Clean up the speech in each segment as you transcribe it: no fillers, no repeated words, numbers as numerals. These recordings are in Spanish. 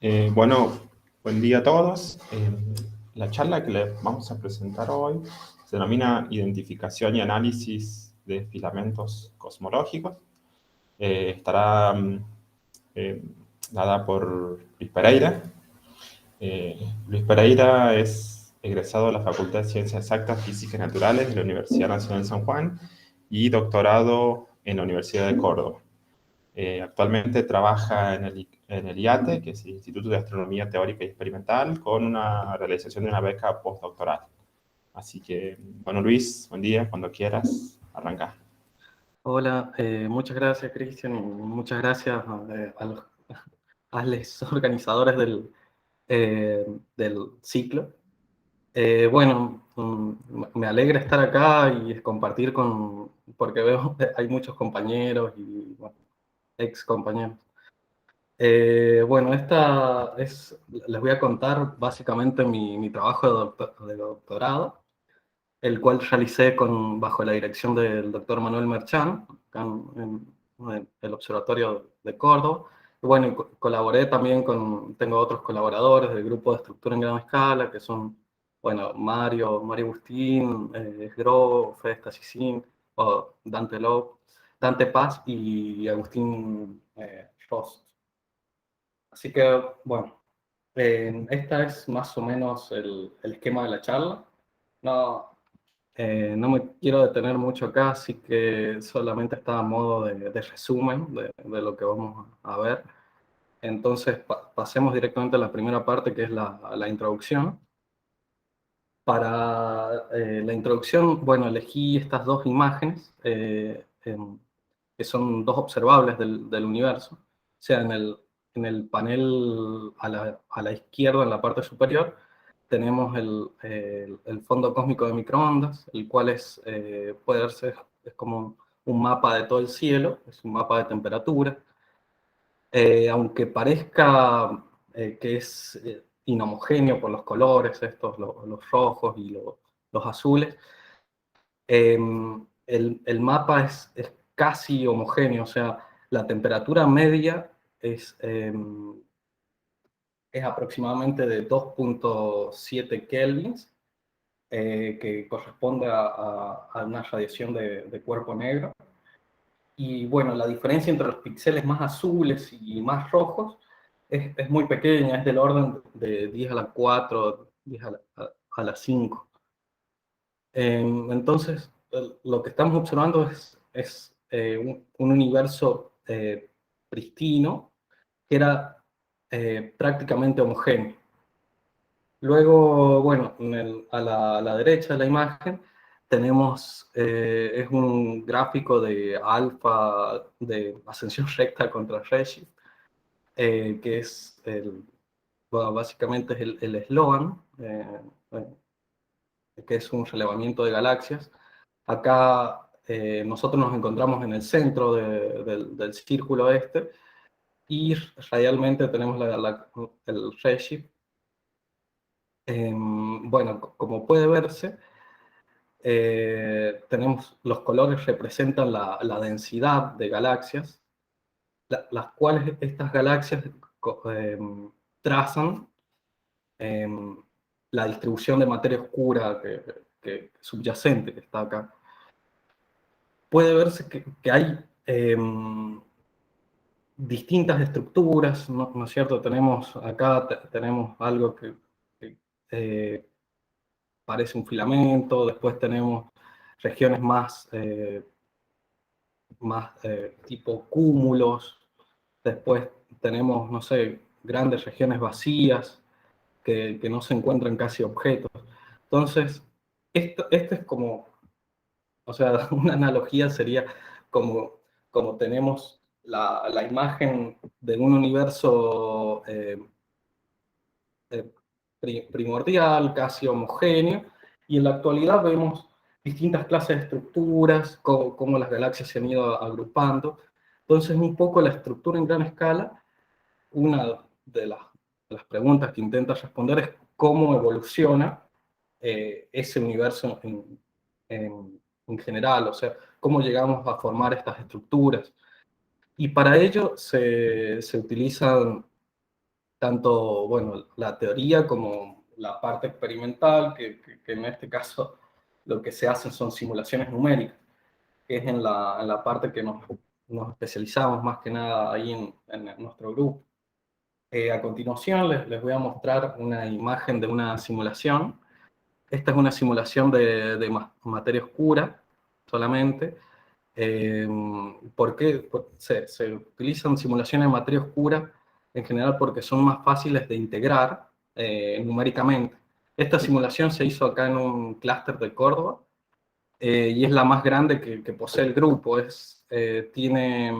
Bueno, buen día a todos. La charla que les vamos a presentar hoy se denomina Identificación y Análisis de Filamentos Cosmológicos. Estará eh, dada por Luis Pereira. Luis Pereira es egresado de la Facultad de Ciencias Exactas, Físicas y Naturales de la Universidad Nacional de San Juan y doctorado en la Universidad de Córdoba. Actualmente trabaja en el IATE, que es el Instituto de Astronomía Teórica y Experimental, con una realización de una beca postdoctoral. Así que, bueno, Luis, buen día, cuando quieras, arranca. Hola, muchas gracias, Cristian, y muchas gracias a los organizadores del ciclo. Bueno, me alegra estar acá y compartir porque veo que hay muchos compañeros y bueno, ex compañeros. Bueno, les voy a contar básicamente mi trabajo de doctorado, el cual realicé bajo la dirección del doctor Manuel Merchán, acá en el Observatorio de Córdoba. Y bueno, colaboré también tengo otros colaboradores del grupo de estructura en gran escala, que son, bueno, Mario Agustín, Gro, Fede Stasicin, o Dante Paz y Agustín Rost. Así que, bueno, esta es más o menos el esquema de la charla. No, no me quiero detener mucho acá, así que solamente está a modo de resumen de lo que vamos a ver. Entonces, pasemos directamente a la primera parte, que es la introducción. Para la introducción, bueno, elegí estas dos imágenes, que son dos observables del universo. O sea, en el panel a la izquierda, en la parte superior, tenemos el fondo cósmico de microondas, el cual puede verse, es como un mapa de todo el cielo, es un mapa de temperatura. Aunque parezca que es inhomogéneo por los colores, los rojos y los azules, el mapa es casi homogéneo, o sea, la temperatura media es aproximadamente de 2,7 kelvins, que corresponde a una radiación de cuerpo negro. Y bueno, la diferencia entre los píxeles más azules y más rojos es muy pequeña, es del orden de 10 a la 4, 10 a la 5. Entonces, lo que estamos observando es un universo pristino que era prácticamente homogéneo. Luego, bueno, a la derecha de la imagen tenemos, es un gráfico de alfa, de ascensión recta contra redshift, que es bueno, básicamente es el eslogan, que es un relevamiento de galaxias. Acá nosotros nos encontramos en el centro del círculo este, y radialmente tenemos el redshift. Bueno, como puede verse, los colores representan la densidad de galaxias, las cuales estas galaxias trazan la distribución de materia oscura subyacente que está acá. Puede verse que hay distintas estructuras, ¿no es cierto? Tenemos algo que, eh, parece un filamento, después tenemos regiones más tipo cúmulos, después tenemos, no sé, grandes regiones vacías que no se encuentran casi objetos. Entonces, esto es como, o sea, una analogía sería como tenemos la imagen de un universo eh, primordial, casi homogéneo, y en la actualidad vemos distintas clases de estructuras, cómo las galaxias se han ido agrupando. Entonces, un poco la estructura en gran escala, una de las preguntas que intenta responder es cómo evoluciona ese universo en general, o sea, cómo llegamos a formar estas estructuras. Y para ello se utilizan tanto, bueno, la teoría como la parte experimental, que en este caso lo que se hacen son simulaciones numéricas, que es en la parte que nos especializamos más que nada ahí en nuestro grupo. A continuación les voy a mostrar una imagen de una simulación. Esta es una simulación de materia oscura solamente. ¿Por qué se utilizan simulaciones de materia oscura? En general porque son más fáciles de integrar numéricamente. Esta simulación se hizo acá en un clúster de Córdoba, y es la más grande que posee el grupo. Tiene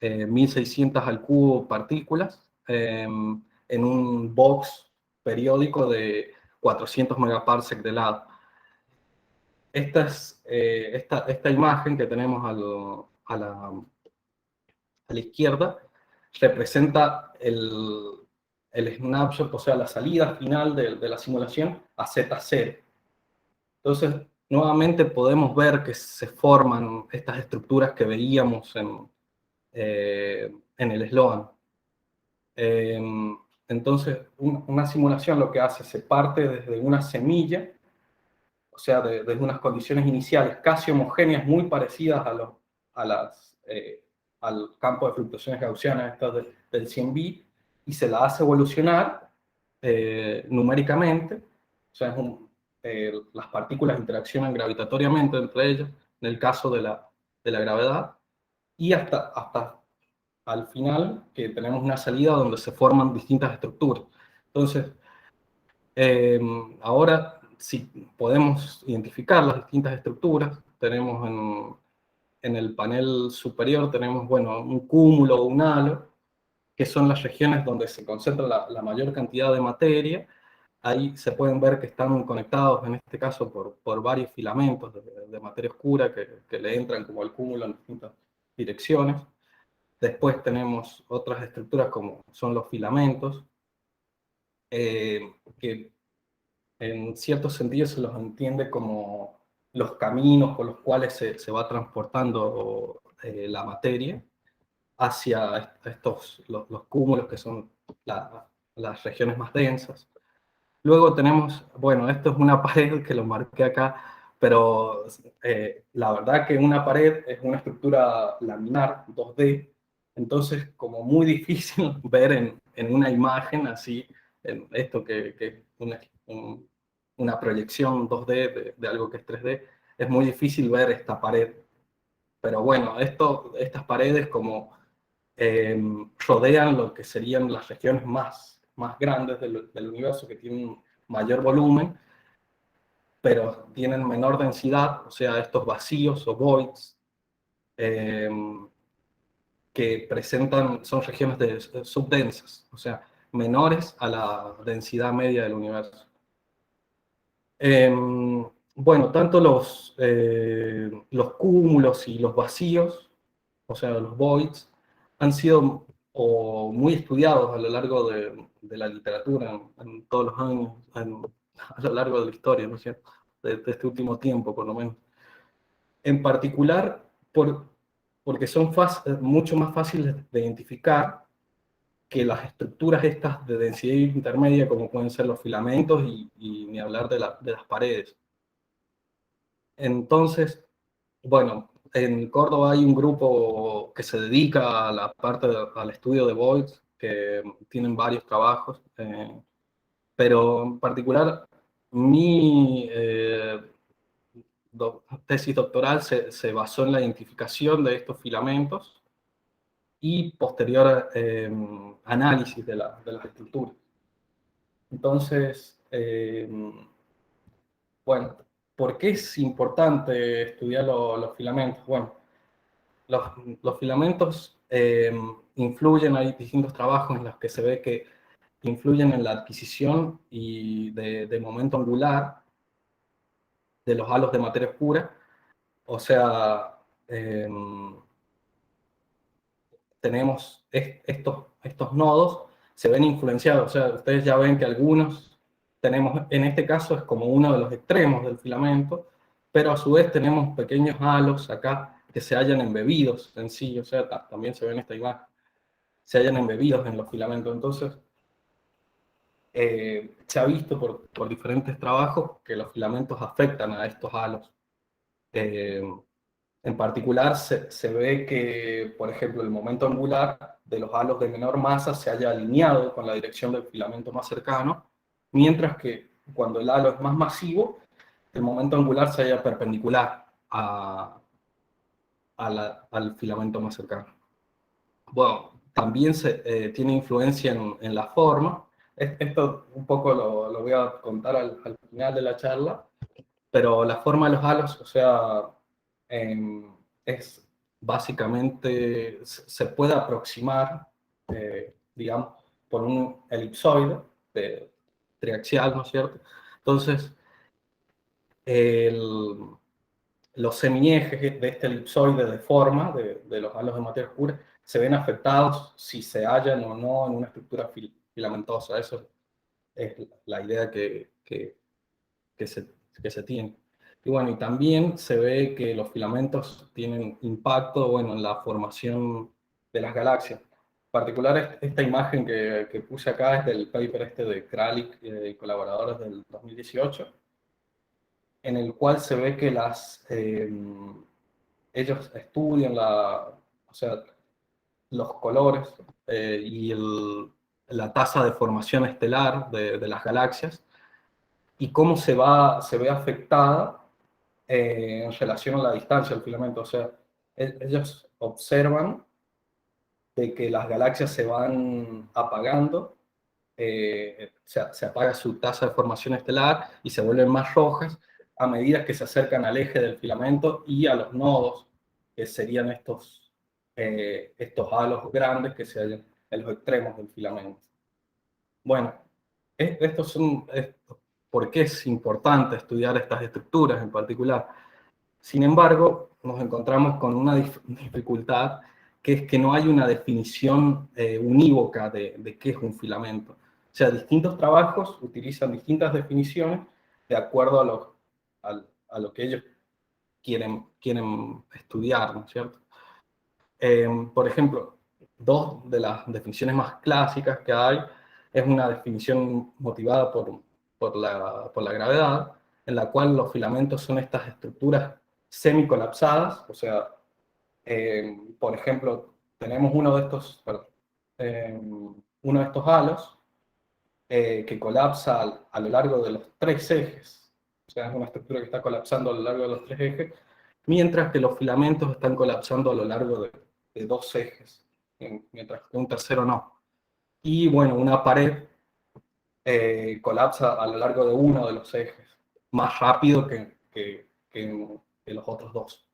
1600 al cubo partículas en un box periódico de 400 megaparsec de lado. Esta imagen que tenemos a la izquierda representa el snapshot, o sea, la salida final de la simulación a Z0. Entonces, nuevamente podemos ver que se forman estas estructuras que veíamos en el eslogan. Entonces, una simulación lo que hace, se parte desde una semilla, o sea, desde unas condiciones iniciales casi homogéneas, muy parecidas a al campo de fluctuaciones gaussianas del 100B, y se la hace evolucionar numéricamente, o sea, las partículas interaccionan gravitatoriamente entre ellas, en el caso de la gravedad, y hasta al final que tenemos una salida donde se forman distintas estructuras. Entonces, ahora, si podemos identificar las distintas estructuras, tenemos en el panel superior, tenemos, bueno, un cúmulo o un halo, que son las regiones donde se concentra la mayor cantidad de materia. Ahí se pueden ver que están conectados, en este caso, por varios filamentos de materia oscura que le entran como al cúmulo en distintas direcciones. Después tenemos otras estructuras como son los filamentos, que en cierto sentido se los entiende como los caminos por los cuales se va transportando la materia hacia los cúmulos, que son las regiones más densas. Luego tenemos, bueno, esto es una pared que lo marqué acá, pero la verdad que una pared es una estructura laminar 2D, entonces como muy difícil ver en una imagen así, en esto que es una proyección 2D de algo que es 3D, es muy difícil ver esta pared. Pero bueno, estas paredes como rodean lo que serían las regiones más grandes del universo, que tienen mayor volumen, pero tienen menor densidad, o sea, estos vacíos o voids, eh, que presentan, son regiones subdensas, o sea, menores a la densidad media del universo. Bueno, tanto los cúmulos y los vacíos, o sea, los voids, han sido muy estudiados a lo largo de la literatura, en todos los años, a lo largo de la historia, ¿no es cierto? De este último tiempo, por lo menos. En particular, porque son mucho más fáciles de identificar que las estructuras estas de densidad intermedia, como pueden ser los filamentos y ni hablar de las paredes. Entonces, bueno, en Córdoba hay un grupo que se dedica a la parte al estudio de voids, que tienen varios trabajos, pero en particular mi tesis doctoral se basó en la identificación de estos filamentos y posterior análisis de las estructuras. Entonces, bueno, ¿por qué es importante estudiar los filamentos? Bueno, los filamentos influyen, hay distintos trabajos en los que se ve que influyen en la adquisición y de momento angular de los halos de materia oscura. O sea, tenemos estos nodos, se ven influenciados. O sea, ustedes ya ven que algunos tenemos, en este caso es como uno de los extremos del filamento, pero a su vez tenemos pequeños halos acá que se hallan embebidos en sí, o sea, también se ve en esta imagen, se hallan embebidos en los filamentos. Entonces, se ha visto por diferentes trabajos que los filamentos afectan a estos halos. Eh, en particular, se ve que, por ejemplo, el momento angular de los halos de menor masa se haya alineado con la dirección del filamento más cercano, mientras que cuando el halo es más masivo, el momento angular se halla perpendicular al filamento más cercano. Bueno, también tiene influencia en la forma. Esto un poco lo voy a contar al final de la charla, pero la forma de los halos, o sea, es básicamente, se puede aproximar, digamos, por un elipsoide triaxial, ¿no es cierto? Entonces, el, los semiejes de este elipsoide de forma, de los halos de materia oscura, se ven afectados si se hallan o no en una estructura filamentosa. Eso es la idea que se, que se tiene. Y bueno, y también se ve que los filamentos tienen impacto, bueno, en la formación de las galaxias. En particular, esta imagen que puse acá es del paper este de Kralik y colaboradores del 2018, en el cual se ve que ellos estudian o sea, los colores y la tasa de formación estelar de las galaxias y cómo se ve afectada en relación a la distancia del filamento. O sea, ellos observan de que las galaxias se van apagando, se apaga su tasa de formación estelar y se vuelven más rojas a medida que se acercan al eje del filamento y a los nodos, que serían estos halos grandes que se hallan en los extremos del filamento. Bueno, estos son, ¿por qué es importante estudiar estas estructuras en particular? Sin embargo, nos encontramos con una dificultad, que es que no hay una definición unívoca de qué es un filamento. O sea, distintos trabajos utilizan distintas definiciones de acuerdo a lo que ellos quieren estudiar, ¿no es cierto? Por ejemplo, dos de las definiciones más clásicas que hay es una definición motivada por la gravedad, en la cual los filamentos son estas estructuras semicolapsadas, o sea, por ejemplo, tenemos uno de estos halos que colapsa a lo largo de los tres ejes, o sea, es una estructura que está colapsando a lo largo de los tres ejes, mientras que los filamentos están colapsando a lo largo de dos ejes, mientras que un tercero no. Y bueno, una pared colapsa a lo largo de uno de los ejes, más rápido que los otros dos.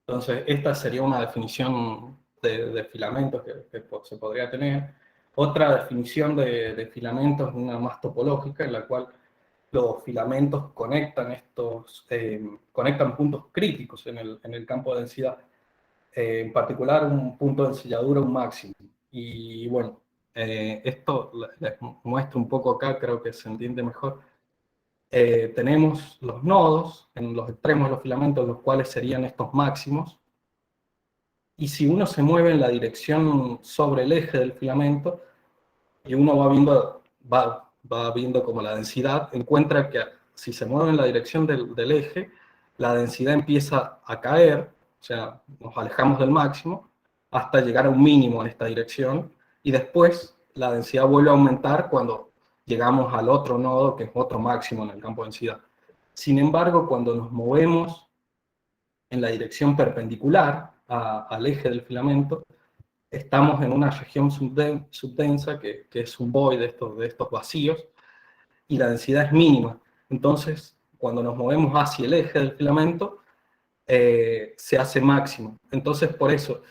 Entonces, esta sería una definición de filamentos que se podría tener. Otra definición de filamentos es una más topológica, en la cual los filamentos conectan puntos críticos en el campo de densidad. En particular, un punto de ensilladura, un máximo. Y bueno, esto les muestro un poco acá, creo que se entiende mejor. Tenemos los nodos en los extremos de los filamentos, los cuales serían estos máximos, y si uno se mueve en la dirección sobre el eje del filamento, y uno va viendo como la densidad, encuentra que si se mueve en la dirección del eje, la densidad empieza a caer, o sea, nos alejamos del máximo, hasta llegar a un mínimo en esta dirección, y después la densidad vuelve a aumentar cuando llegamos al otro nodo, que es otro máximo en el campo de densidad. Sin embargo, cuando nos movemos en la dirección perpendicular al eje del filamento, estamos en una región subdensa, que es un void de estos vacíos, y la densidad es mínima. Entonces, cuando nos movemos hacia el eje del filamento, se hace máximo. Entonces, por eso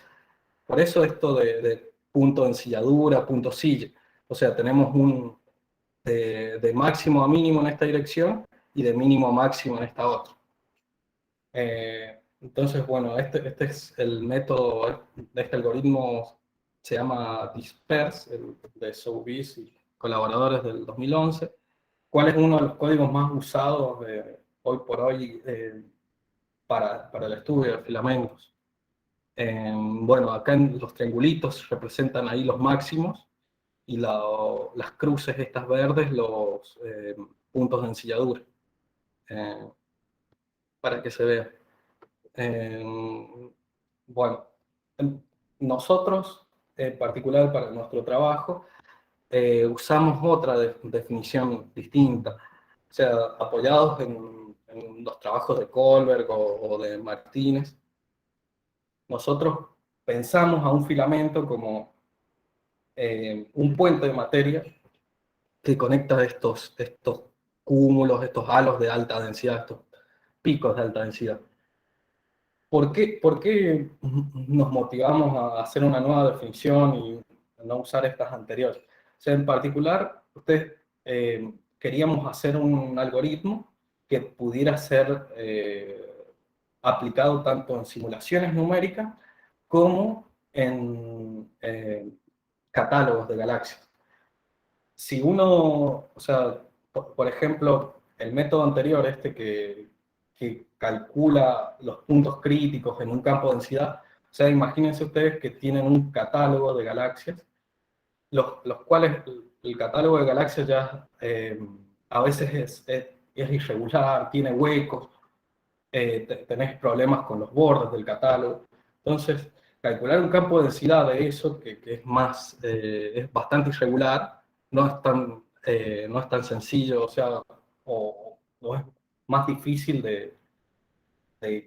esto de punto de ensilladura, punto silla. O sea, tenemos de máximo a mínimo en esta dirección y de mínimo a máximo en esta otra. Entonces, bueno, este es el método de este algoritmo, se llama Disperse, de Soubise y colaboradores del 2011. ¿Cuál es uno de los códigos más usados hoy por hoy para el estudio de filamentos? Bueno, acá en los triangulitos representan ahí los máximos, y las cruces estas verdes, los puntos de ensilladura, eh, para que se vea. Bueno, nosotros, en particular para nuestro trabajo, usamos otra definición distinta. O sea, apoyados en los trabajos de Kohlberg o de Martínez, nosotros pensamos a un filamento como un puente de materia que conecta estos cúmulos, estos halos de alta densidad, estos picos de alta densidad. ¿Por qué nos motivamos a hacer una nueva definición y no usar estas anteriores? O sea, en particular, queríamos hacer un algoritmo que pudiera ser aplicado tanto en simulaciones numéricas como en catálogos de galaxias. Si uno, o sea, por ejemplo, el método anterior, que calcula los puntos críticos en un campo de densidad, o sea, imagínense ustedes que tienen un catálogo de galaxias, los cuales el catálogo de galaxias ya a veces es irregular, tiene huecos, tenés problemas con los bordes del catálogo. Entonces, calcular un campo de densidad de eso, que es bastante irregular, no es tan sencillo, o sea, o es más difícil de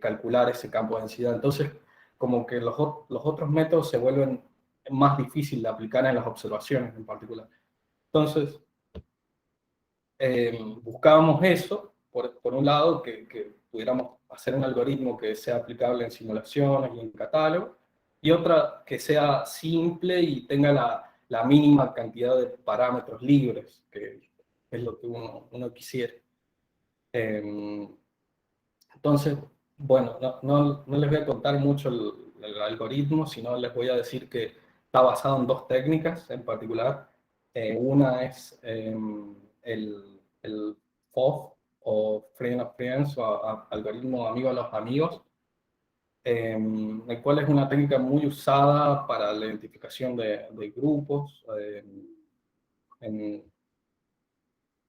calcular ese campo de densidad. Entonces, como que los otros métodos se vuelven más difíciles de aplicar en las observaciones en particular. Entonces, buscábamos eso, por un lado, que pudiéramos hacer un algoritmo que sea aplicable en simulaciones y en catálogo, y otra que sea simple y tenga la mínima cantidad de parámetros libres, que es lo que uno quisiera. Entonces, bueno, no les voy a contar mucho el algoritmo, sino les voy a decir que está basado en dos técnicas en particular. Una es el FOF, o Friend of Friends, o algoritmo amigo a los amigos, el cual es una técnica muy usada para la identificación de grupos. En,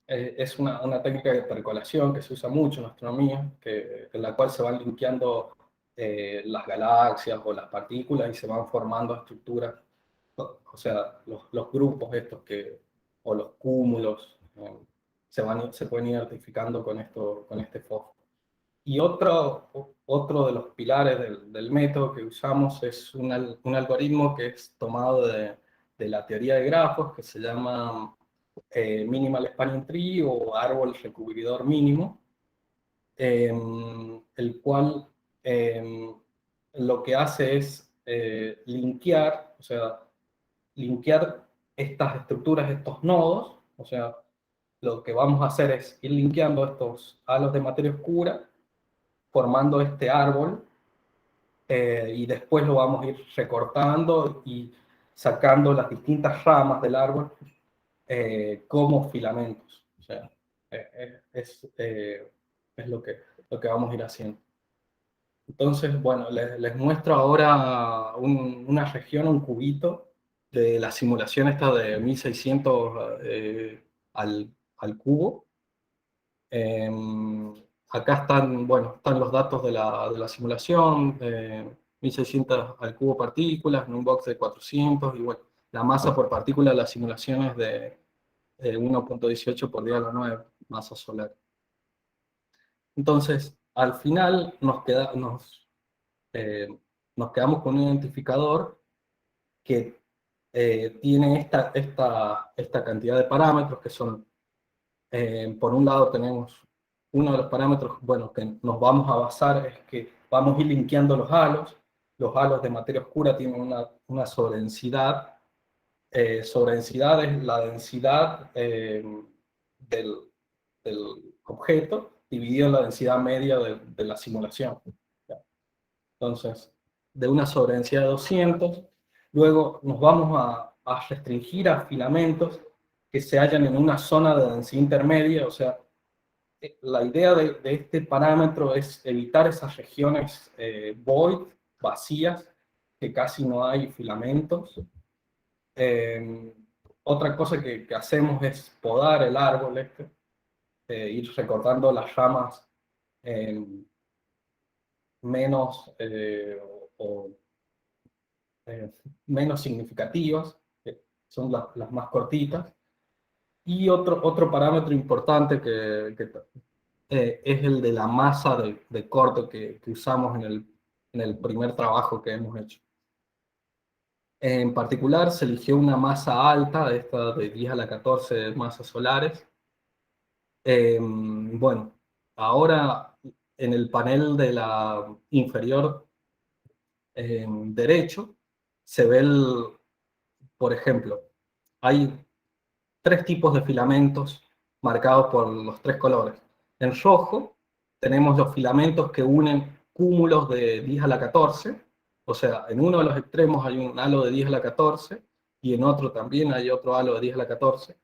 es una técnica de percolación que se usa mucho en astronomía, en la cual se van linkeando las galaxias o las partículas y se van formando estructuras, o sea, los grupos estos o los cúmulos, se pueden ir identificando con este fósforo. Y otro de los pilares del método que usamos es un algoritmo que es tomado de la teoría de grafos, que se llama Minimal Spanning Tree o árbol recubridor mínimo, el cual lo que hace es linkear, o sea, linkear estas estructuras, estos nodos, o sea, lo que vamos a hacer es ir linkeando estos halos de materia oscura, formando este árbol, y después lo vamos a ir recortando y sacando las distintas ramas del árbol como filamentos. O sea, es lo que vamos a ir haciendo. Entonces, bueno, les muestro ahora una región, un cubito de la simulación esta de 1600 al cubo. Acá están, bueno, están los datos de la simulación, 1600 al cubo partículas, en un box de 400, y bueno, la masa por partícula de la simulación es de 1.18 por 10 a la 9 masa solar. Entonces, al final nos quedamos con un identificador que tiene esta cantidad de parámetros que son, por un lado tenemos uno de los parámetros, bueno, que nos vamos a basar es que vamos a ir linkeando los halos de materia oscura tienen una sobredensidad. Sobredensidad es la densidad del, del objeto dividido en la densidad media de la simulación. Entonces, de una sobredensidad de 200, luego nos vamos a restringir a filamentos que se hallan en una zona de densidad intermedia, o sea, la idea de este parámetro es evitar esas regiones void, vacías, que casi no hay filamentos. otra cosa que hacemos es podar el árbol ir recortando las ramas eh, menos, o, eh, menos significativas, que son las más cortitas. Y otro parámetro importante es el de la masa de corte que usamos en el primer trabajo que hemos hecho. En particular, se eligió una masa alta, esta de 10 a la 14 masas solares. Bueno, ahora en el panel de la inferior derecho se ve, por ejemplo, hay tres tipos de filamentos marcados por los tres colores. En rojo tenemos los filamentos que unen cúmulos de 10 a la 14, o sea, en uno de los extremos hay un halo de 10 a la 14 y en otro también hay otro halo de 10 a la 14.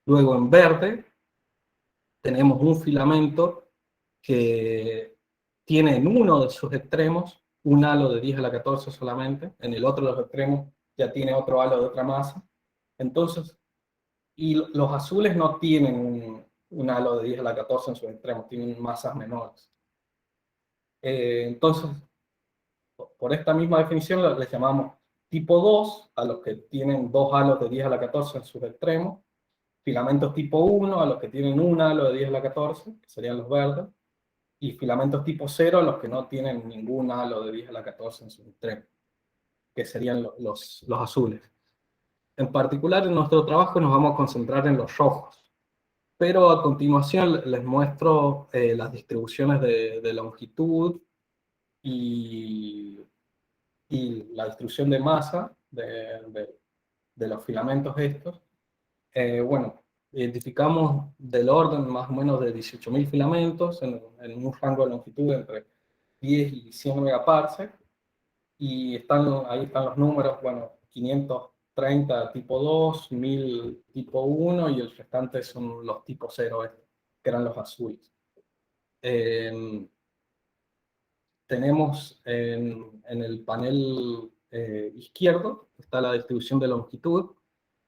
Luego en verde tenemos un filamento que tiene en uno de sus extremos un halo de 10 a la 14 solamente, en el otro de los extremos ya tiene otro halo de otra masa. Entonces, y los azules no tienen un halo de 10 a la 14 en sus extremos, tienen masas menores. Entonces, por esta misma definición les llamamos tipo 2 a los que tienen dos halos de 10 a la 14 en sus extremos, filamentos tipo 1 a los que tienen un halo de 10 a la 14, que serían los verdes, y filamentos tipo 0 a los que no tienen ningún halo de 10 a la 14 en sus extremos, que serían los azules. En particular, en nuestro trabajo nos vamos a concentrar en los rojos, pero a continuación les muestro las distribuciones de longitud y, y la distribución de masa de los filamentos estos. Bueno, identificamos del orden más o menos de 18.000 filamentos en un rango de longitud entre 10 y 100 megaparsec, y ahí están los números, bueno, 530 tipo 2, 1000 tipo 1, y el restante son los tipo 0, que eran los azules. Tenemos en el panel izquierdo, está la distribución de longitud.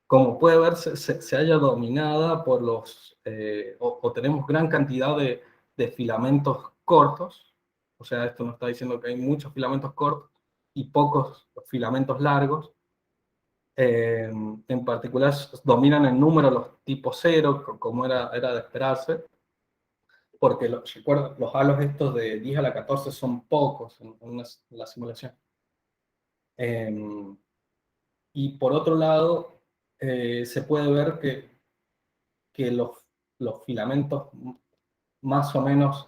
Como puede ver, se halla dominada por o tenemos gran cantidad de filamentos cortos, o sea, esto nos está diciendo que hay muchos filamentos cortos y pocos filamentos largos. En particular, dominan en número los tipos 0, como era de esperarse, porque recuerda, los halos estos de 10 a la 14 son pocos en la simulación. Y por otro lado, se puede ver que los filamentos más o menos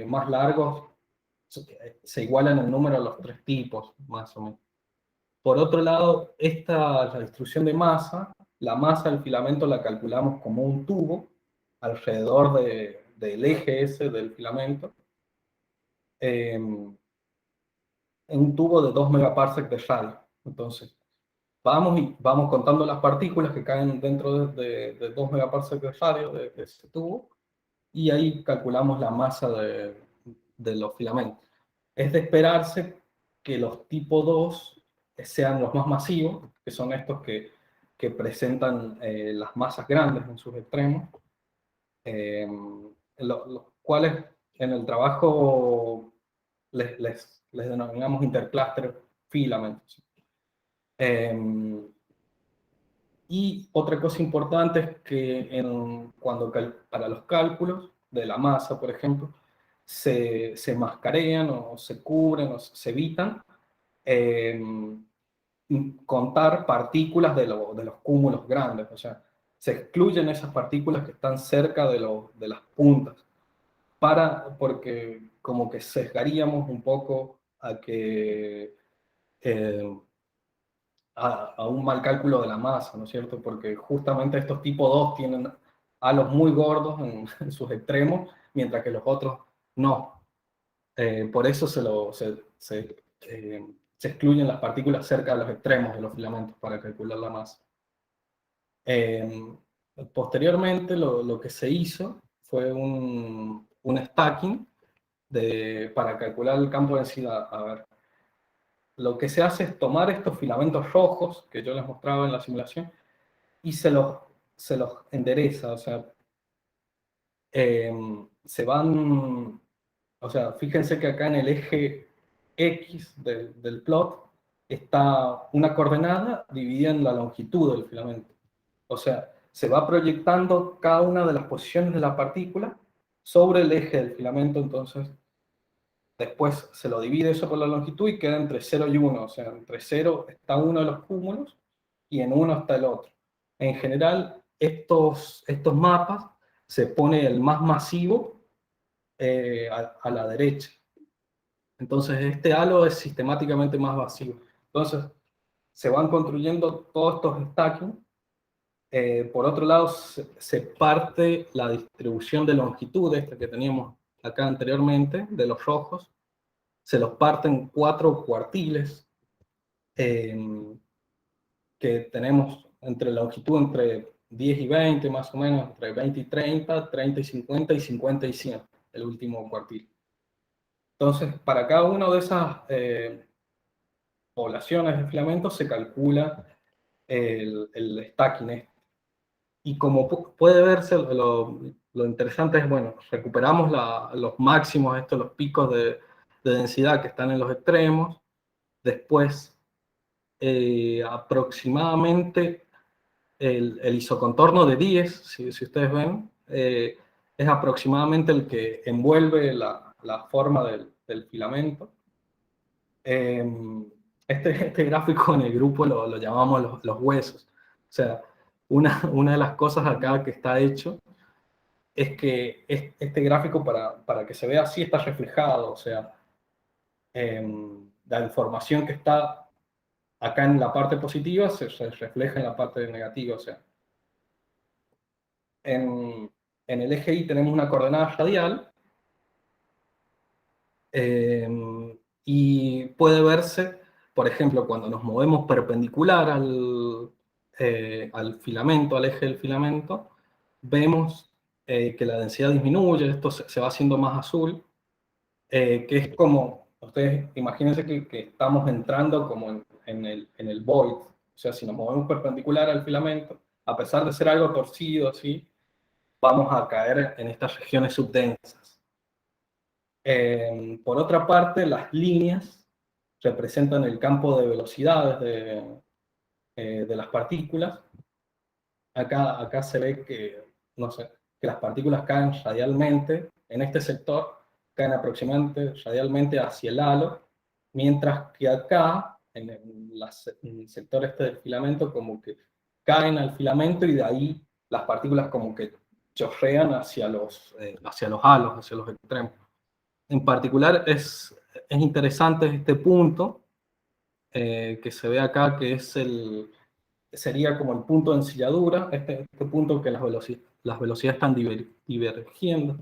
más largos se igualan en número a los tres tipos, más o menos. Por otro lado, la distribución de masa, la masa del filamento la calculamos como un tubo alrededor del eje ese del filamento, en un tubo de 2 megaparsec de radio. Entonces, vamos contando las partículas que caen dentro de 2 megaparsec de radio de ese tubo, y ahí calculamos la masa de los filamentos. Es de esperarse que los tipo 2 sean los más masivos, que son estos que presentan las masas grandes en sus extremos, los cuales en el trabajo les denominamos intercluster filamentos. Y otra cosa importante es que para los cálculos de la masa, por ejemplo, se mascarean o se cubren o se evitan eh, contar partículas de los cúmulos grandes. O sea, se excluyen esas partículas que están cerca de las puntas, porque como que sesgaríamos un poco eh, a un mal cálculo de la masa, ¿no es cierto? Porque justamente estos tipo 2 tienen halos muy gordos en sus extremos, mientras que los otros no. Por eso se excluyen las partículas cerca de los extremos de los filamentos para calcular la masa. Posteriormente, lo que se hizo fue un stacking para calcular el campo de densidad. A ver, lo que se hace es tomar estos filamentos rojos que yo les mostraba en la simulación y se los endereza, o sea, se van, o sea, fíjense que acá en el eje X del plot está una coordenada dividida en la longitud del filamento. O sea, se va proyectando cada una de las posiciones de la partícula sobre el eje del filamento, entonces después se lo divide eso por la longitud y queda entre 0 y 1, o sea, entre 0 está uno de los cúmulos y en 1 está el otro. En general, estos mapas se pone el más masivo a la derecha. Entonces, este halo es sistemáticamente más vacío. Entonces, se van construyendo todos estos stacking. Por otro lado, se parte la distribución de longitud, esta que teníamos acá anteriormente, de los rojos, se los parte en 4 cuartiles, que tenemos entre longitud entre 10 y 20, más o menos, entre 20 y 30, 30 y 50, y 50 y 100, el último cuartil. Entonces, para cada una de esas poblaciones de filamentos se calcula el stacking este. Y como puede verse, lo interesante es, bueno, recuperamos los máximos, los picos de densidad que están en los extremos. Después, aproximadamente el isocontorno de 10, si ustedes ven, es aproximadamente el que envuelve la forma del filamento. Este gráfico en el grupo lo llamamos los huesos. O sea, una de las cosas acá que está hecho es que este gráfico, para que se vea así, está reflejado. O sea, la información que está acá en la parte positiva se refleja en la parte negativa. O sea, en el eje Y tenemos una coordenada radial, y puede verse, por ejemplo, cuando nos movemos perpendicular al filamento, al eje del filamento, vemos que la densidad disminuye, esto se va haciendo más azul, que es como, ustedes imagínense que estamos entrando como en el void, o sea, si nos movemos perpendicular al filamento, a pesar de ser algo torcido, así, vamos a caer en estas regiones subdensas. Por otra parte, las líneas representan el campo de velocidades de las partículas. Acá se ve que, no sé, que las partículas caen radialmente, en este sector caen aproximadamente radialmente hacia el halo, mientras que acá, en el sector este del filamento, como que caen al filamento y de ahí las partículas como que chorrean hacia los halos, hacia los extremos. En particular es interesante este punto que se ve acá, que es sería como el punto de ensilladura, este punto que las velocidades están divergiendo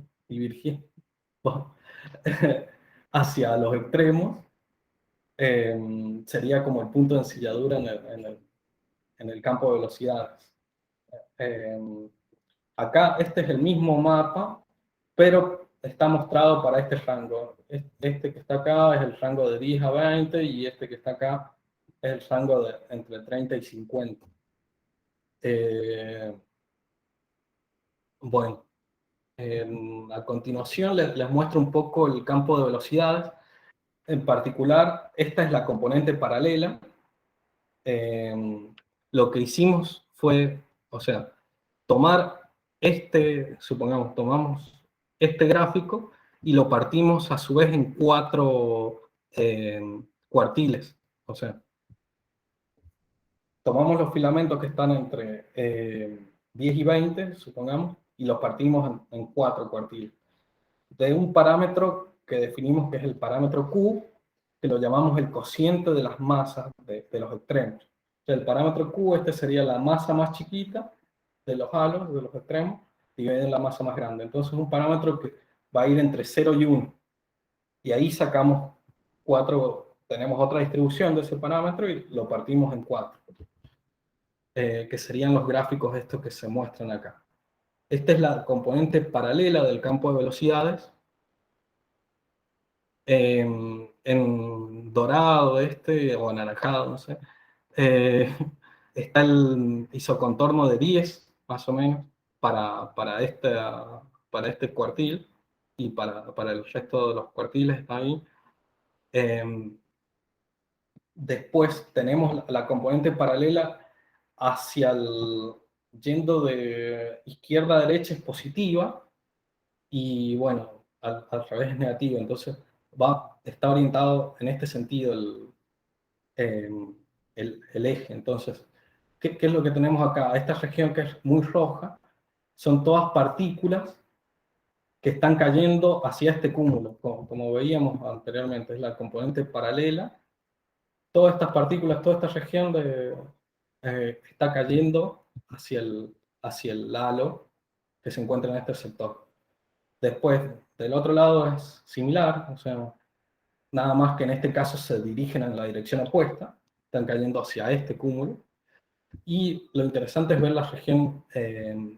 hacia los extremos, sería como el punto de ensilladura en el campo de velocidades. Eh, Acá este es el mismo mapa, pero está mostrado para este rango. Este que está acá es el rango de 10 a 20 y este que está acá es el rango de entre 30 y 50. Bueno, a continuación les muestro un poco el campo de velocidades. En particular, esta es la componente paralela. Lo que hicimos fue, o sea, tomar supongamos, tomamos este gráfico y lo partimos a su vez en 4 cuartiles. O sea, tomamos los filamentos que están entre 10 y 20, supongamos, y los partimos en 4 cuartiles. De un parámetro que definimos que es el parámetro Q, que lo llamamos el cociente de las masas de los extremos. O sea, el parámetro Q, este sería la masa más chiquita de los halos, de los extremos, dividida en la masa más grande. Entonces es un parámetro que va a ir entre 0 y 1. Y ahí sacamos 4, tenemos otra distribución de ese parámetro y lo partimos en 4. Que serían los gráficos estos que se muestran acá. Esta es la componente paralela del campo de velocidades. En dorado o anaranjado, no sé, está el isocontorno de 10, más o menos, para este cuartil y para el resto de los cuartiles ahí. Después tenemos la componente paralela hacia yendo de izquierda a derecha es positiva, y bueno, al revés es negativa. Entonces está orientado en este sentido eh, el eje. Entonces, ¿qué es lo que tenemos acá? Esta región que es muy roja son todas partículas que están cayendo hacia este cúmulo, como veíamos anteriormente, es la componente paralela. Todas estas partículas, toda esta región está cayendo hacia el halo que se encuentra en este sector. Después, del otro lado es similar, o sea, nada más que en este caso se dirigen en la dirección opuesta, están cayendo hacia este cúmulo. Y lo interesante es ver la región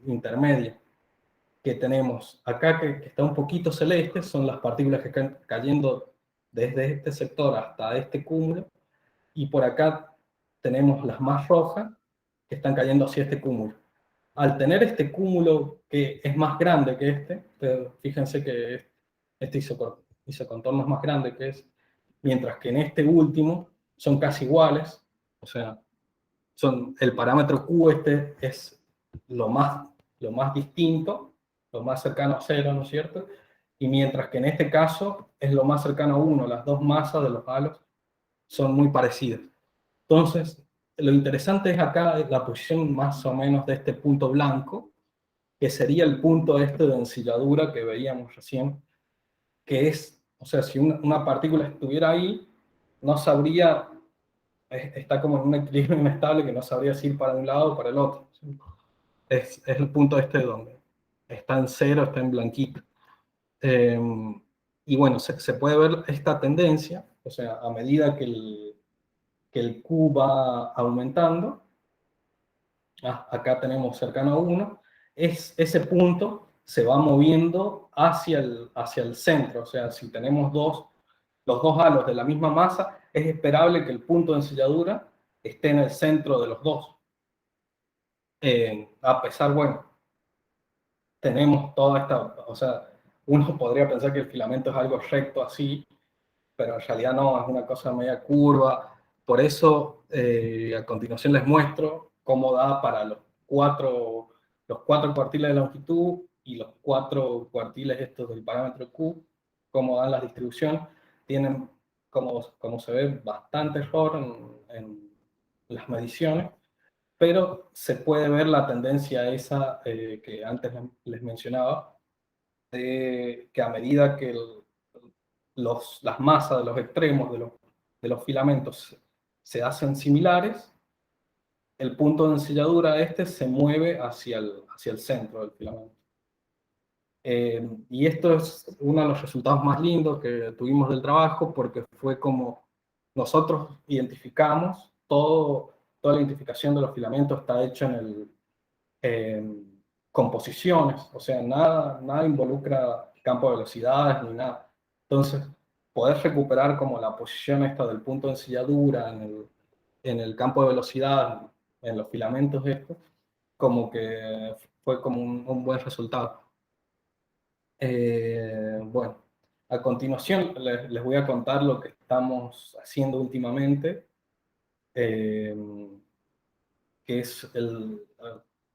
intermedia que tenemos acá, que está un poquito celeste, son las partículas que están cayendo desde este sector hasta este cúmulo, y por acá tenemos las más rojas que están cayendo hacia este cúmulo. Al tener este cúmulo que es más grande que fíjense que este isocontorno es más grande que mientras que en este último son casi iguales, o sea, el parámetro Q es lo más distinto, lo más cercano a cero, ¿no es cierto? Y mientras que en este caso es lo más cercano a 1, las dos masas de los halos son muy parecidas. Entonces, lo interesante es acá la posición más o menos de este punto blanco, que sería el punto de ensilladura que veíamos recién, que es, o sea, si una partícula estuviera ahí, no sabría, está como en un equilibrio inestable que no sabría si ir para un lado o para el otro. Es el punto donde está en cero, está en blanquito. Eh, y bueno, se puede ver esta tendencia, o sea, a medida que el Q va aumentando, acá tenemos cercano a 1, ese punto se va moviendo hacia el centro. O sea, si tenemos los dos halos de la misma masa, es esperable que el punto de ensilladura esté en el centro de los dos. A pesar, bueno, tenemos toda esta, o sea, uno podría pensar que el filamento es algo recto así, pero en realidad no, es una cosa media curva. Por eso, a continuación les muestro cómo da para los cuatro cuartiles de longitud y los cuatro cuartiles estos del parámetro Q, cómo dan la distribución. Tienen, como se ve, bastante error en las mediciones, pero se puede ver la tendencia esa que antes les mencionaba, que a medida que las masas de los extremos de los filamentos se hacen similares, el punto de ensilladura se mueve hacia el centro del filamento. Y esto es uno de los resultados más lindos que tuvimos del trabajo, porque fue como nosotros identificamos, toda la identificación de los filamentos está hecha en composiciones, o sea, nada involucra campo de velocidades ni nada. Entonces, poder recuperar como la posición del punto de ensilladura en el campo de velocidad, en los filamentos como que fue como un buen resultado. Bueno, a continuación les voy a contar lo que estamos haciendo últimamente, que es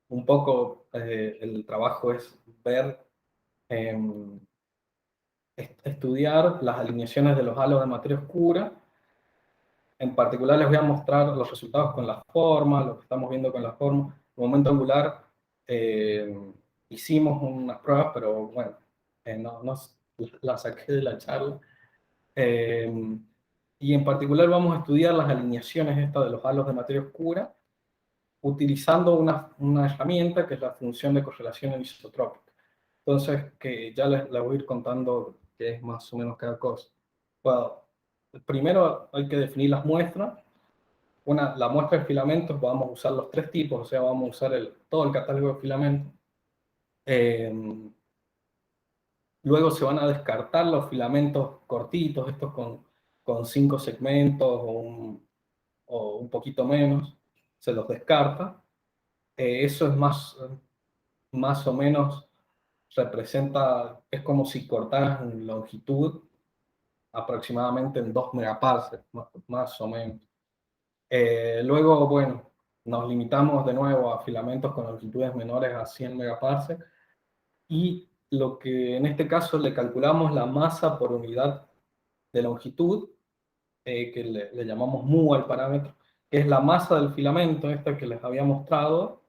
un poco el trabajo es ver, estudiar las alineaciones de los halos de materia oscura. En particular les voy a mostrar los resultados con la forma, lo que estamos viendo con la forma. En momento angular hicimos unas pruebas, pero bueno, no las saqué de la charla. Y en particular vamos a estudiar las alineaciones de los halos de materia oscura utilizando una herramienta que es la función de correlación anisotrópica. Entonces, que ya les voy a ir contando qué es más o menos cada cosa. Bueno, primero hay que definir las muestras. La muestra de filamentos, vamos a usar los tres tipos, o sea, vamos a usar todo el catálogo de filamentos. Luego se van a descartar los filamentos cortitos, estos con 5 segmentos o un poquito menos. se los descarta. Eso es más o menos, representa, es como si cortaras en longitud aproximadamente en 2 megaparsecs, más o menos. Luego, bueno, nos limitamos de nuevo a filamentos con longitudes menores a 100 megaparsecs, y lo que en este caso le calculamos la masa por unidad de longitud, que le llamamos mu al parámetro, que es la masa del filamento, esta que les había mostrado,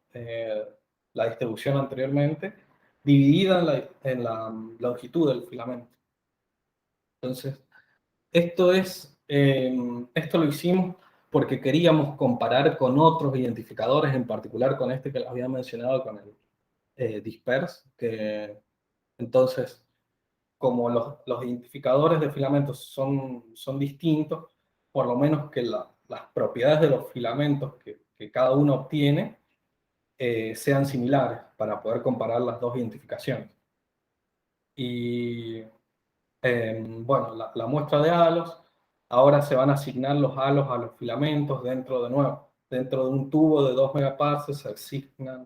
la distribución anteriormente, dividida en la longitud del filamento. Entonces, esto lo hicimos porque queríamos comparar con otros identificadores, en particular con este que les había mencionado, con el Disperse, que entonces, como los identificadores de filamentos son distintos, por lo menos que las propiedades de los filamentos que cada uno obtiene sean similares para poder comparar las dos identificaciones. Y bueno, la muestra de halos, ahora se van a asignar los halos a los filamentos dentro de un tubo de 2 megaparsecs se asignan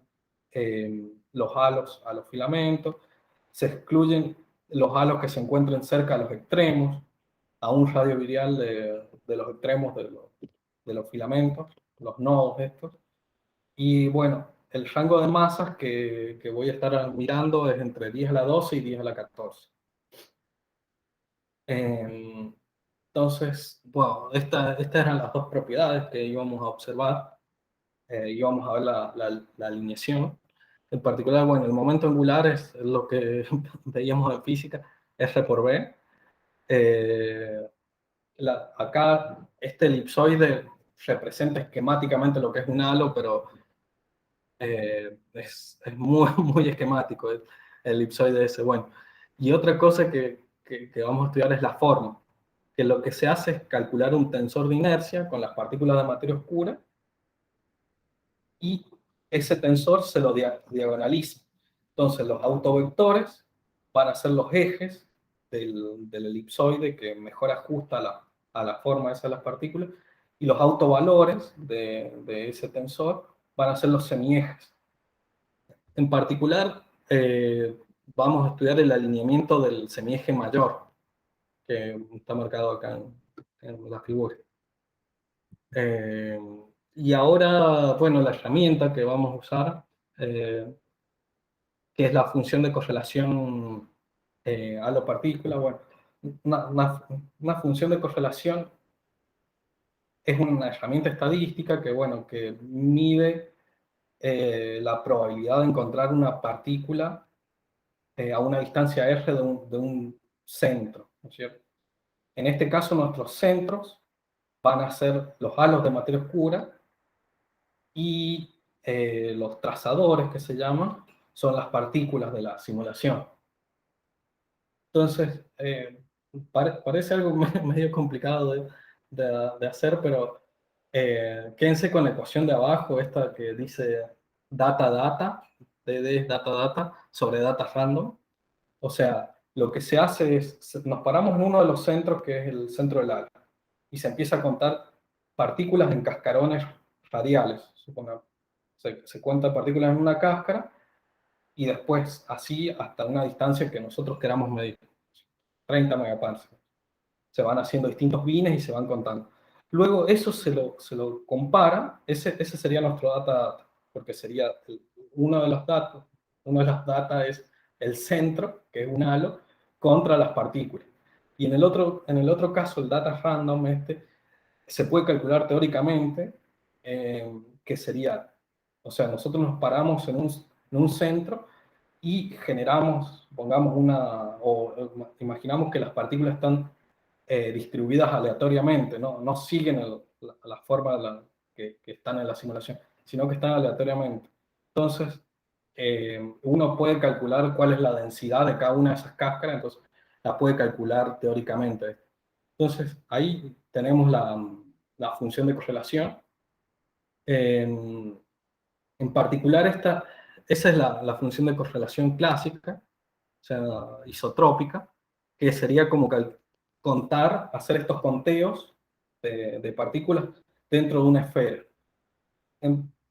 los halos a los filamentos, se excluyen los halos que se encuentren cerca de los extremos, a un radio virial de los extremos de los filamentos, los nodos estos. Y bueno, el rango de masas que voy a estar mirando es entre 10 a la 12 y 10 a la 14. Entonces, bueno, estas eran las dos propiedades que íbamos a observar. Íbamos a ver la alineación. En particular, bueno, el momento angular es lo que veíamos en física, R por B. Acá, este elipsoide representa esquemáticamente lo que es un halo, pero es muy, muy esquemático el elipsoide ese. Bueno, y otra cosa que vamos a estudiar es la forma, que lo que se hace es calcular un tensor de inercia con las partículas de materia oscura, y ese tensor se lo diagonaliza. Entonces los autovectores van a ser los ejes del elipsoide que mejor ajusta a la forma esa de las partículas, y los autovalores de ese tensor van a ser los semiejes. En particular, vamos a estudiar el alineamiento del semieje mayor, que está marcado acá en la figura. Y ahora, bueno, la herramienta que vamos a usar, que es la función de correlación halo-partícula. Bueno, una función de correlación es una herramienta estadística que, bueno, que mide la probabilidad de encontrar una partícula a una distancia r de un centro, ¿no es cierto? En este caso, nuestros centros van a ser los halos de materia oscura, y los trazadores, que se llaman, son las partículas de la simulación. Entonces, parece algo medio complicado de hacer, pero quédense con la ecuación de abajo, esta que dice data, DD es data, sobre data random. O sea, lo que se hace es, nos paramos en uno de los centros, que es el centro del halo, y se empieza a contar partículas en cascarones radiales, supongamos. Se cuenta partículas en una cáscara, y después así hasta una distancia que nosotros queramos medir, 30 megaparsecs. Se van haciendo distintos bines y se van contando. Luego eso se lo compara, ese sería nuestro data, porque sería uno de los datos, uno de las data es el centro, que es un halo, contra las partículas. Y en el otro caso, el data random se puede calcular teóricamente, que sería, o sea, nosotros nos paramos en un centro y generamos, pongamos o imaginamos que las partículas están distribuidas aleatoriamente, no siguen la forma que están en la simulación, sino que están aleatoriamente. Entonces, uno puede calcular cuál es la densidad de cada una de esas cáscaras, entonces la puede calcular teóricamente. Entonces, ahí tenemos la función de correlación. En particular, esa es la función de correlación clásica, o sea, isotrópica, que sería como hacer estos conteos de partículas dentro de una esfera.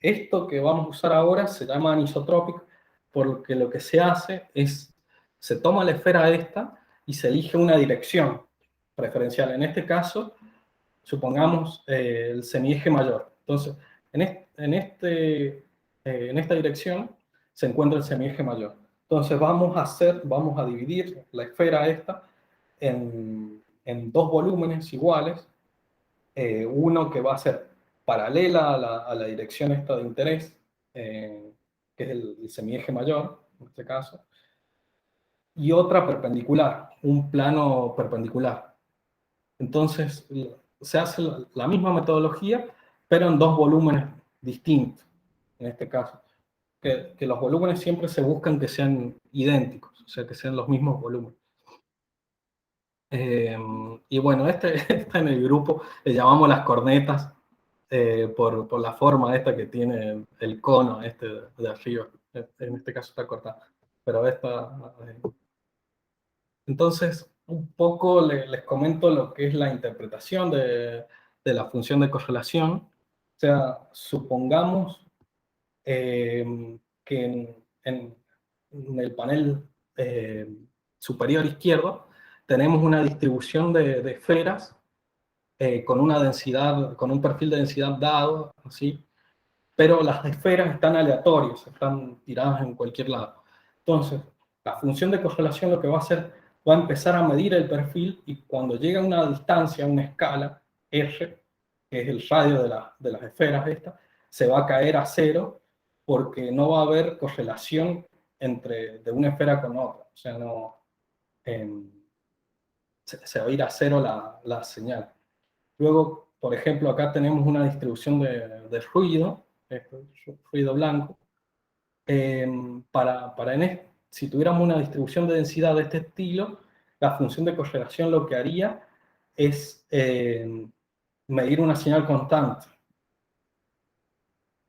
Esto que vamos a usar ahora se llama anisotrópico, porque lo que se hace es, se toma la esfera esta y se elige una dirección preferencial. En este caso, supongamos el semieje mayor. Entonces, en esta dirección se encuentra el semieje mayor. Entonces vamos a dividir la esfera esta en dos volúmenes iguales, uno que va a ser paralela a la dirección esta de interés, que es el semieje mayor, en este caso, y otra perpendicular, un plano perpendicular. Entonces, se hace la misma metodología, pero en dos volúmenes distintos, en este caso. Que los volúmenes siempre se buscan que sean idénticos, o sea, que sean los mismos volúmenes. Y bueno, está en el grupo le llamamos las cornetas por la forma esta que tiene el cono este de arriba. En este caso está cortada. Pero esta... Entonces, un poco les comento lo que es la interpretación de la función de correlación. O sea, supongamos que en el panel superior izquierdo tenemos una distribución de esferas con una densidad, con un perfil de densidad dado, así, pero las esferas están aleatorias, están tiradas en cualquier lado. Entonces, la función de correlación lo que va a hacer, va a empezar a medir el perfil y cuando llega a una distancia, a una escala, R, que es el radio de las esferas estas, se va a caer a cero porque no va a haber correlación de una esfera con otra. O sea, no, se va a ir a cero la señal. Luego, por ejemplo, acá tenemos una distribución de ruido, ruido blanco. Si tuviéramos una distribución de densidad de este estilo, la función de correlación lo que haría es medir una señal constante.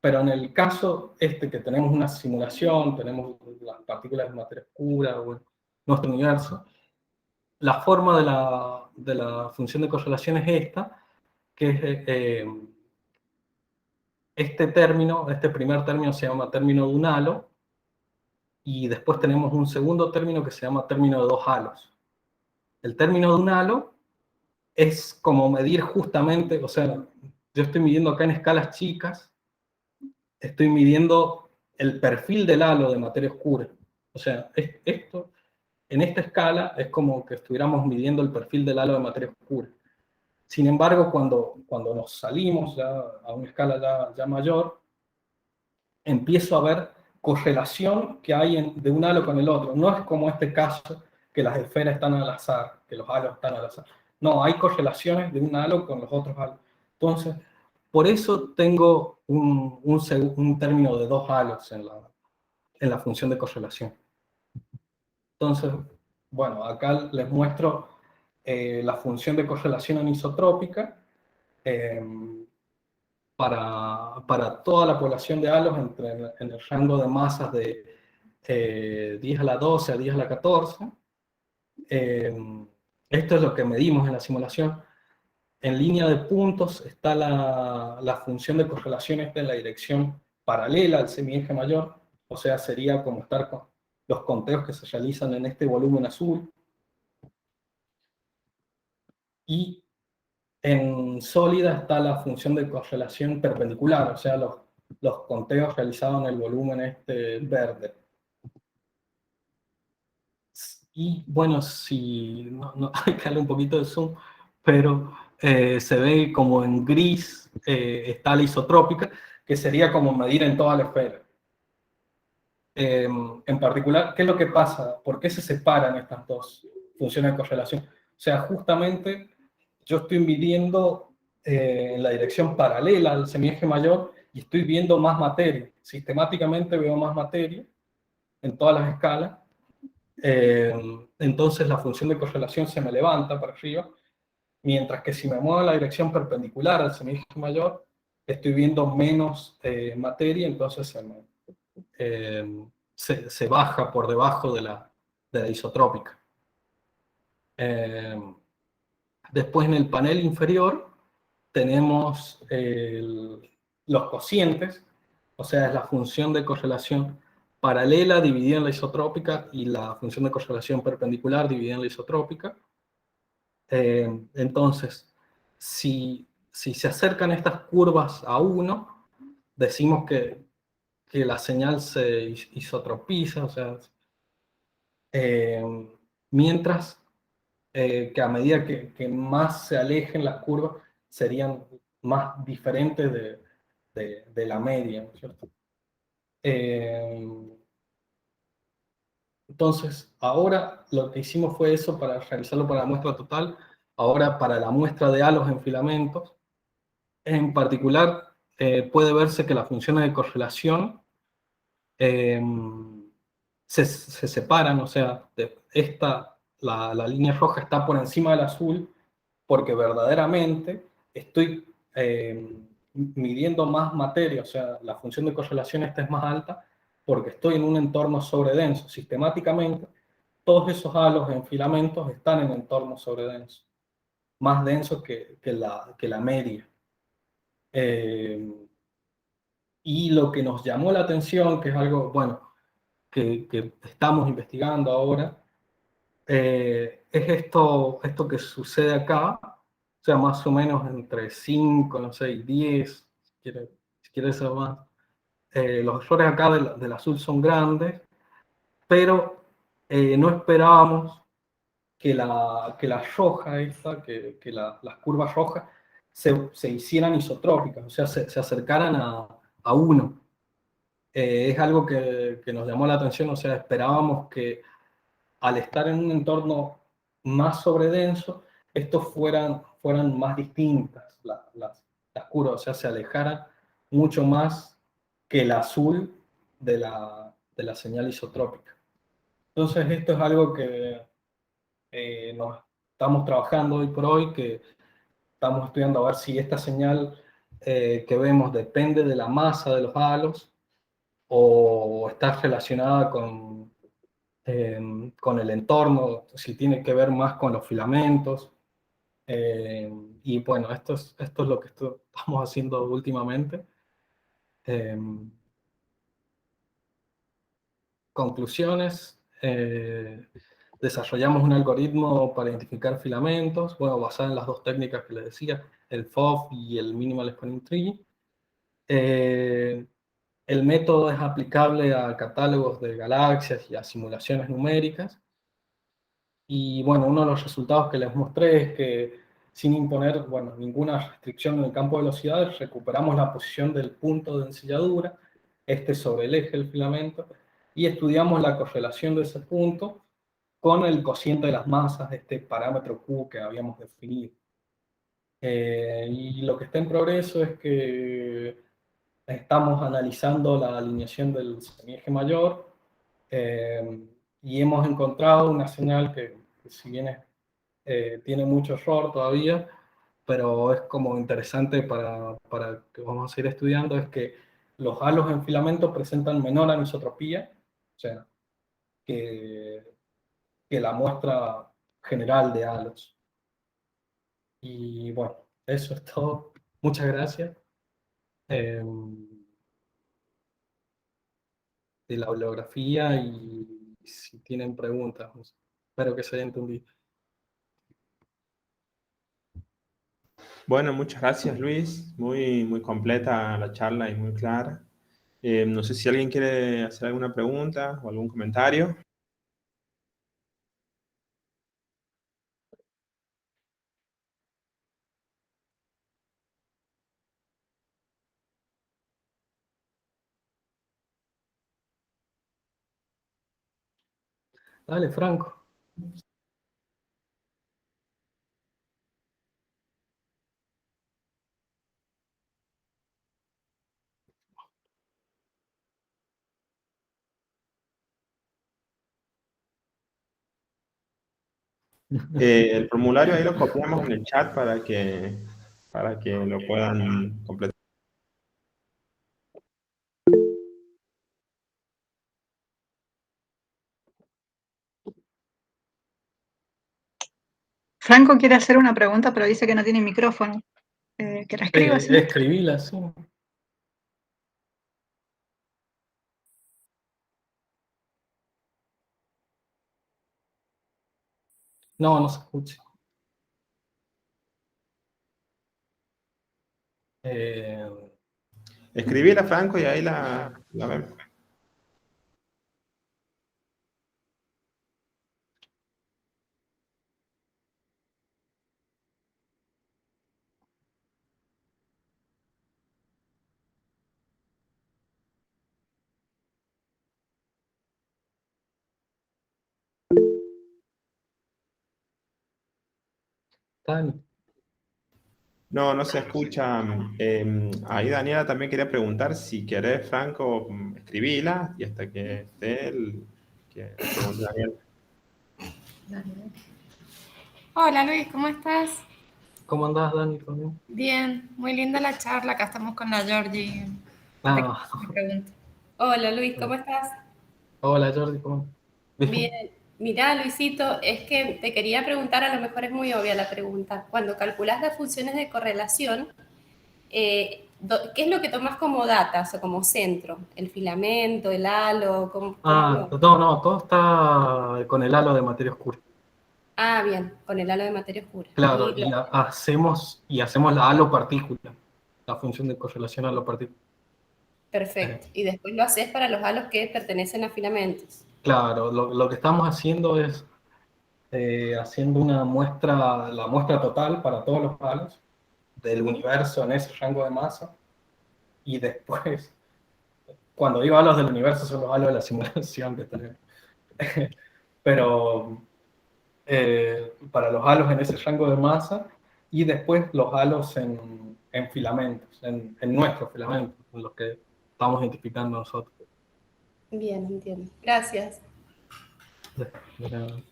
Pero en el caso que tenemos una simulación, tenemos las partículas de materia oscura, bueno, nuestro universo, la forma de la función de correlación es esta, que es este primer término se llama término de un halo, y después tenemos un segundo término que se llama término de dos halos. El término de un halo es como medir justamente, o sea, yo estoy midiendo acá en escalas chicas, estoy midiendo el perfil del halo de materia oscura. O sea, esto, en esta escala es como que estuviéramos midiendo el perfil del halo de materia oscura. Sin embargo, cuando nos salimos ya a una escala ya mayor, empiezo a ver correlación que hay de un halo con el otro. No es como este caso, que las esferas están al azar, que los halos están al azar. No, hay correlaciones de un halo con los otros halos. Entonces, por eso tengo un término de dos halos en la función de correlación. Entonces, bueno, acá les muestro la función de correlación anisotrópica para toda la población de halos en el rango de masas de 10 a la 12 a 10 a la 14. Esto es lo que medimos en la simulación. En línea de puntos está la función de correlación en la dirección paralela al semieje mayor, o sea, sería como estar con los conteos que se realizan en este volumen azul. Y en sólida está la función de correlación perpendicular, o sea, los conteos realizados en el volumen verde. Y bueno, si no hay que darle un poquito de zoom, pero se ve como en gris está la isotrópica, que sería como medir en toda la esfera. En particular, ¿qué es lo que pasa? ¿Por qué se separan estas dos funciones de correlación? O sea, justamente yo estoy midiendo en la dirección paralela al semieje mayor y estoy viendo más materia. Sistemáticamente veo más materia en todas las escalas. Entonces la función de correlación se me levanta para arriba, mientras que si me muevo en la dirección perpendicular al semieje mayor, estoy viendo menos materia, entonces se baja por debajo de la isotrópica. Después en el panel inferior tenemos los cocientes, o sea, es la función de correlación paralela dividida en la isotrópica y la función de correlación perpendicular dividida en la isotrópica. Entonces, si se acercan estas curvas a 1, decimos que la señal se isotropiza, o sea, mientras que a medida que más se alejen las curvas, serían más diferentes de la media, ¿no es cierto? Entonces, ahora lo que hicimos fue eso para realizarlo para la muestra total. Ahora, para la muestra de halos en filamentos, en particular, puede verse que las funciones de correlación eh, se separan, o sea, la línea roja está por encima del azul, porque verdaderamente estoy midiendo más materia, o sea, la función de correlación esta es más alta, porque estoy en un entorno sobredenso. Sistemáticamente, todos esos halos en filamentos están en entornos sobredensos, más densos que la media. Y lo que nos llamó la atención, que es algo, bueno, que estamos investigando ahora, es esto que sucede acá, o sea, más o menos entre 5, no sé, y 10, si quieres saber más. Los errores acá del azul son grandes, pero no esperábamos que la roja esta, las curvas rojas se hicieran isotrópicas, o sea, se acercaran a 1. Es algo que nos llamó la atención, o sea, esperábamos que al estar en un entorno más sobredenso, estos fueran más distintas, las curvas, o sea, se alejaran mucho más que el azul de la señal isotrópica. Entonces, esto es algo que nos estamos trabajando hoy por hoy, que estamos estudiando a ver si esta señal que vemos depende de la masa de los halos o está relacionada con el entorno, si tiene que ver más con los filamentos. Y bueno, esto es lo que estamos haciendo últimamente. Eh, Conclusiones. Desarrollamos un algoritmo para identificar filamentos, bueno, basado en las dos técnicas que les decía, el FOV y el Minimal Spanning Tree. El método es aplicable a catálogos de galaxias y a simulaciones numéricas. Y bueno, uno de los resultados que les mostré es que sin imponer, bueno, ninguna restricción en el campo de velocidad, recuperamos la posición del punto de ensilladura, este sobre el eje del filamento, y estudiamos la correlación de ese punto con el cociente de las masas, este parámetro Q que habíamos definido. Y lo que está en progreso es que estamos analizando la alineación del semieje mayor, y hemos encontrado una señal que si bien tiene mucho error todavía, pero es como interesante para que vamos a seguir estudiando, es que los halos en filamento presentan menor anisotropía, o sea, que, que la muestra general de halos. Y bueno, eso es todo. Muchas gracias. Eh, de la bibliografía y si tienen preguntas, espero que se haya entendido. Bueno, muchas gracias, Luis. Muy, muy completa la charla y muy clara. No sé si alguien quiere hacer alguna pregunta o algún comentario. Dale, Franco. El formulario ahí lo copiamos en el chat para que lo puedan completar. Franco quiere hacer una pregunta, pero dice que no tiene micrófono. Que la escriba, ¿sí? Escribíla, sí. No, no se escucha. Eh, Escribíla, Franco, y ahí la vemos. Dani. No, no se escucha. Ahí Daniela también quería preguntar si querés, Franco, escribíla y hasta que esté el que pregunte Daniel. Hola Luis, ¿cómo estás? ¿Cómo andás, Dani? ¿Todo bien? Bien, muy linda la charla. Acá estamos con la Georgie. Ah, Me pregunto. Hola Luis, ¿cómo estás? hola, Jordi, ¿cómo andás? Bien. Bien. Mirá, Luisito, es que te quería preguntar, a lo mejor es muy obvia la pregunta. Cuando calculas las funciones de correlación, ¿qué es lo que tomas como datas o como centro? ¿El filamento, el halo? Ah, no, no, todo está con el halo de materia oscura. Ah, bien, con el halo de materia oscura. Claro, y hacemos la halo partícula, la función de correlación halo partícula. Perfecto. Y después lo haces para los halos que pertenecen a filamentos. Claro, lo que estamos haciendo es haciendo una muestra, la muestra total para todos los halos del universo en ese rango de masa, y después, cuando digo halos del universo, son los halos de la simulación que tenemos. Pero para los halos en ese rango de masa, y después los halos en filamentos, en nuestros filamentos, en los que estamos identificando nosotros. Bien, entiendo. Gracias. De- de-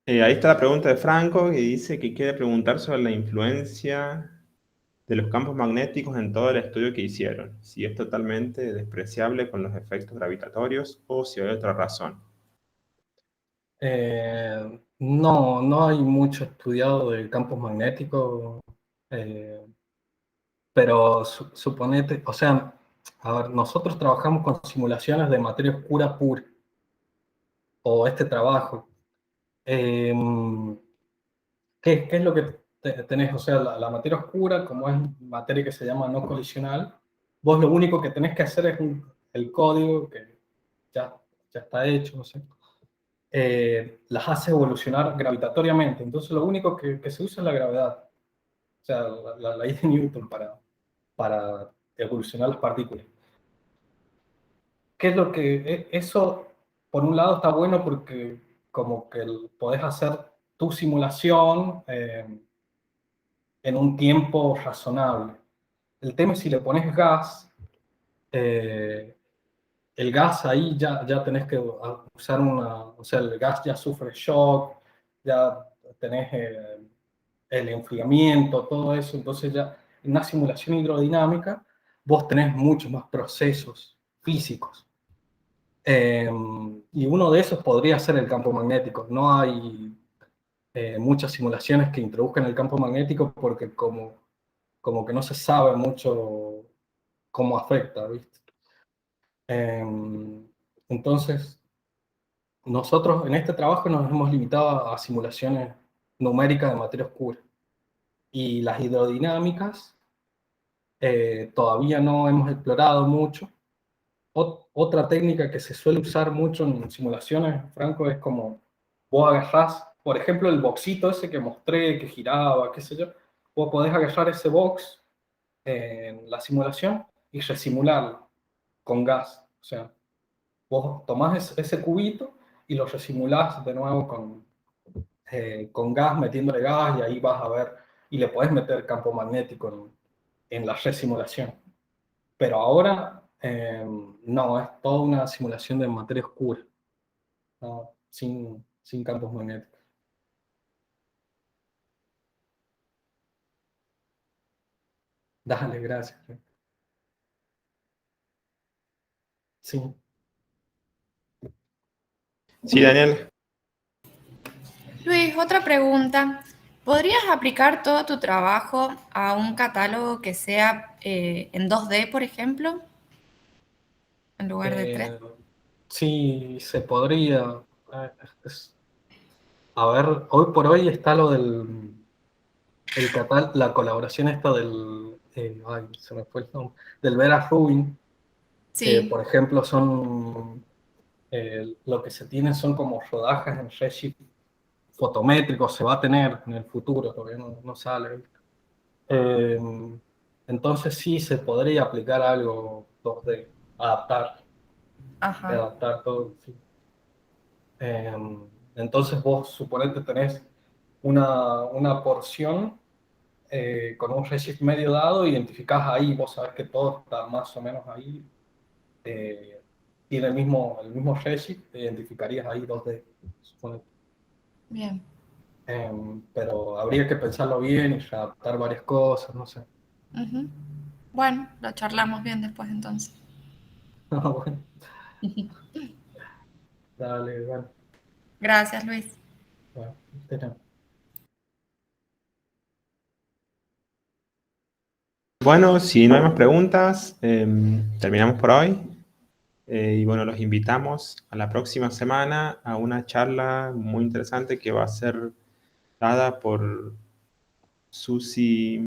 eh, Ahí está la pregunta de Franco, que dice que quiere preguntar sobre la influencia de los campos magnéticos en todo el estudio que hicieron, si es totalmente despreciable con los efectos gravitatorios o si hay otra razón. no, no hay mucho estudiado de campos magnéticos, eh, pero suponete, o sea, a ver, nosotros trabajamos con simulaciones de materia oscura pura, o este trabajo. Eh, ¿qué es lo que tenés? O sea, la materia oscura, como es materia que se llama no colisional, vos lo único que tenés que hacer es el código que ya, ya está hecho, no sé, las hace evolucionar gravitatoriamente. Entonces lo único que se usa es la gravedad, o sea, la ley de Newton para evolucionar las partículas. ¿Qué es lo que eso, por un lado, está bueno porque como que podés hacer tu simulación en un tiempo razonable? El tema es si le pones gas, eh, el gas ahí ya tenés que usar o sea, el gas ya sufre shock, ya tenés el enfriamiento, todo eso. Entonces ya en una simulación hidrodinámica vos tenés muchos más procesos físicos. Eh, y uno de esos podría ser el campo magnético. No hay muchas simulaciones que introduzcan el campo magnético porque como que no se sabe mucho cómo afecta, ¿viste? Entonces, nosotros en este trabajo nos hemos limitado a simulaciones numéricas de materia oscura. Y las hidrodinámicas todavía no hemos explorado mucho. Otra técnica que se suele usar mucho en simulaciones, Franco, es como vos agarrás, por ejemplo, el boxito ese que mostré, que giraba, qué sé yo, vos podés agarrar ese box en la simulación y resimularlo con gas. O sea, vos tomás ese cubito y lo resimulás de nuevo con gas, metiéndole gas, y ahí vas a ver, y le podés meter campo magnético en la resimulación. Pero ahora no, es toda una simulación de materia oscura, ¿no? Sin campos magnéticos. Dale, gracias. Sí. Sí, Daniel. Luis, otra pregunta. ¿Podrías aplicar todo tu trabajo a un catálogo que sea en 2D, por ejemplo, en lugar de 3? Sí, se podría. Es- A ver, hoy por hoy está lo del la colaboración esta ay, se me fue el nombre, del Vera Rubin, que Sí, por ejemplo son, lo que se tiene son como rodajas en Redshift fotométricos, se va a tener en el futuro, todavía no sale. Eh, entonces sí se podría aplicar algo 2D, ajá, adaptar todo, sí. Eh, entonces vos suponete tenés una porción con un redshift medio dado, identificás ahí, vos sabés que todo está más o menos ahí, eh, tiene el mismo redshift, te identificarías ahí 2D, suponete. bien. Pero habría que pensarlo bien y adaptar varias cosas, no sé. Ujú. Bueno, lo charlamos bien después entonces. Bueno, dale, bueno, Gracias, Luis. bueno, tenemos. Bueno, si no hay más preguntas, terminamos por hoy. Y bueno, los invitamos a la próxima semana a una charla muy interesante que va a ser dada por Susi